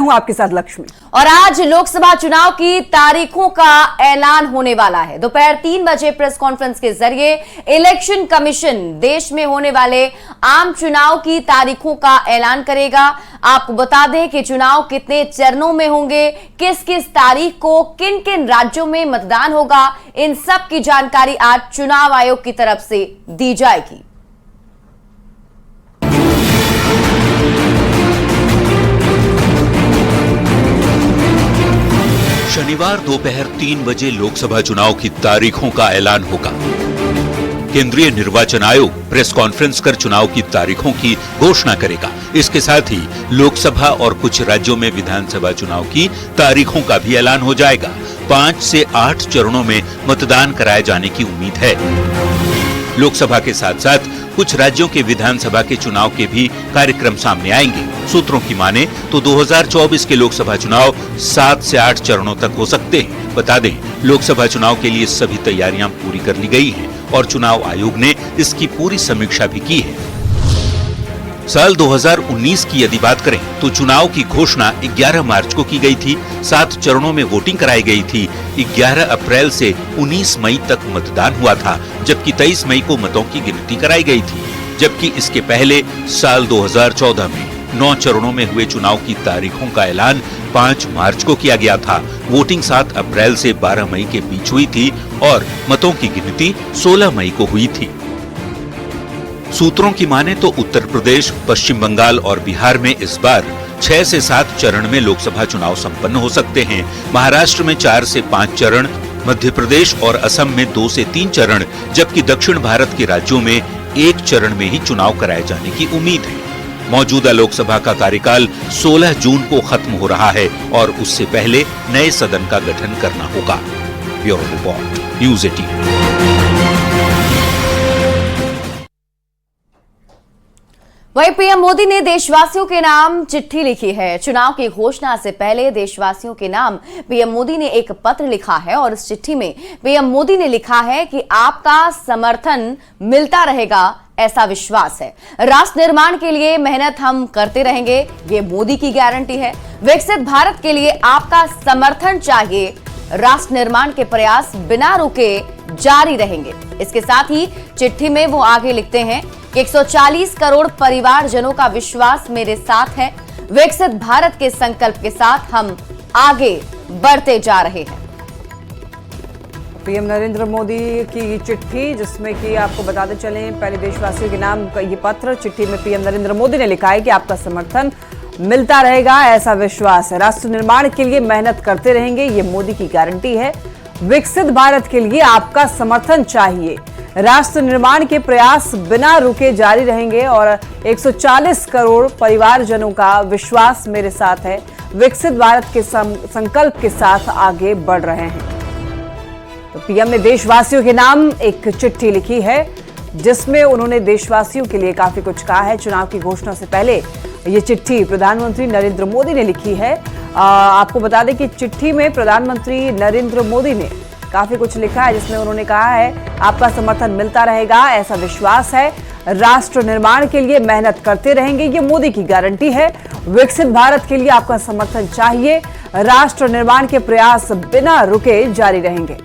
हूं आपके साथ लक्ष्मी। और आज लोकसभा चुनाव की तारीखों का ऐलान होने वाला है। दोपहर 3 बजे प्रेस कॉन्फ्रेंस के जरिए इलेक्शन कमीशन देश में होने वाले आम चुनाव की तारीखों का ऐलान करेगा। आपको बता दें कि चुनाव कितने चरणों में होंगे, किस किस तारीख को किन किन राज्यों में मतदान होगा, इन सब की जानकारी आज चुनाव आयोग की तरफ से दी जाएगी। शनिवार दोपहर 3 बजे लोकसभा चुनाव की तारीखों का ऐलान होगा। केंद्रीय निर्वाचन आयोग प्रेस कॉन्फ्रेंस कर चुनाव की तारीखों की घोषणा करेगा। इसके साथ ही लोकसभा और कुछ राज्यों में विधानसभा चुनाव की तारीखों का भी ऐलान हो जाएगा। 5 से 8 चरणों में मतदान कराए जाने की उम्मीद है। लोकसभा के साथ साथ कुछ राज्यों के विधानसभा के चुनाव के भी कार्यक्रम सामने आएंगे। सूत्रों की माने तो 2024 के लोकसभा चुनाव 7 से 8 चरणों तक हो सकते हैं। बता दें, लोकसभा चुनाव के लिए सभी तैयारियां पूरी कर ली गई हैं और चुनाव आयोग ने इसकी पूरी समीक्षा भी की है। साल 2019 की यदि बात करें तो चुनाव की घोषणा 11 मार्च को की गई थी। 7 चरणों में वोटिंग कराई गई थी। 11 अप्रैल से 19 मई तक मतदान हुआ था, जबकि 23 मई को मतों की गिनती कराई गई थी। जबकि इसके पहले साल 2014 में 9 चरणों में हुए चुनाव की तारीखों का ऐलान 5 मार्च को किया गया था। वोटिंग 7 अप्रैल से 12 मई के बीच हुई थी और मतों की गिनती 16 मई को हुई थी। सूत्रों की माने तो उत्तर प्रदेश, पश्चिम बंगाल और बिहार में इस बार 6 से 7 चरण में लोकसभा चुनाव संपन्न हो सकते हैं। महाराष्ट्र में 4 से 5 चरण, मध्य प्रदेश और असम में 2 से 3 चरण, जबकि दक्षिण भारत के राज्यों में 1 चरण में ही चुनाव कराए जाने की उम्मीद है। मौजूदा लोकसभा का कार्यकाल 16 जून को खत्म हो रहा है और उससे पहले नए सदन का गठन करना होगा। Bureau report, news 18। वहीं पीएम मोदी ने देशवासियों के नाम चिट्ठी लिखी है। चुनाव की घोषणा से पहले देशवासियों के नाम पीएम मोदी ने एक पत्र लिखा है और इस चिट्ठी में पीएम मोदी ने लिखा है कि आपका समर्थन मिलता रहेगा, ऐसा विश्वास है। राष्ट्र निर्माण के लिए मेहनत हम करते रहेंगे, ये मोदी की गारंटी है। विकसित भारत के लिए आपका समर्थन चाहिए। राष्ट्र निर्माण के प्रयास बिना रुके जारी रहेंगे। इसके साथ ही चिट्ठी में वो आगे लिखते हैं कि 140 करोड़ परिवारजनों का विश्वास मेरे साथ है। विकसित भारत के संकल्प के साथ हम आगे बढ़ते जा रहे हैं। पीएम नरेंद्र मोदी की चिट्ठी, जिसमें कि आपको बताते चलें, पहले देशवासियों के नाम का ये पत्र। चिट्ठी में पीएम नरेंद्र मोदी ने लिखा है कि आपका समर्थन मिलता रहेगा, ऐसा विश्वास है। राष्ट्र निर्माण के लिए मेहनत करते रहेंगे, ये मोदी की गारंटी है। विकसित भारत के लिए आपका समर्थन चाहिए। राष्ट्र निर्माण के प्रयास बिना रुके जारी रहेंगे और 140 करोड़ परिवारजनों का विश्वास मेरे साथ है। विकसित भारत के संकल्प के साथ आगे बढ़ रहे हैं। तो पीएम ने देशवासियों के नाम एक चिट्ठी लिखी है, जिसमें उन्होंने देशवासियों के लिए काफी कुछ कहा है। चुनाव की घोषणा से पहले ये चिट्ठी प्रधानमंत्री नरेंद्र मोदी ने लिखी है। आपको बता दें कि चिट्ठी में प्रधानमंत्री नरेंद्र मोदी ने काफी कुछ लिखा है, जिसमें उन्होंने कहा है आपका समर्थन मिलता रहेगा, ऐसा विश्वास है। राष्ट्र निर्माण के लिए मेहनत करते रहेंगे, ये मोदी की गारंटी है। विकसित भारत के लिए आपका समर्थन चाहिए। राष्ट्र निर्माण के प्रयास बिना रुके जारी रहेंगे।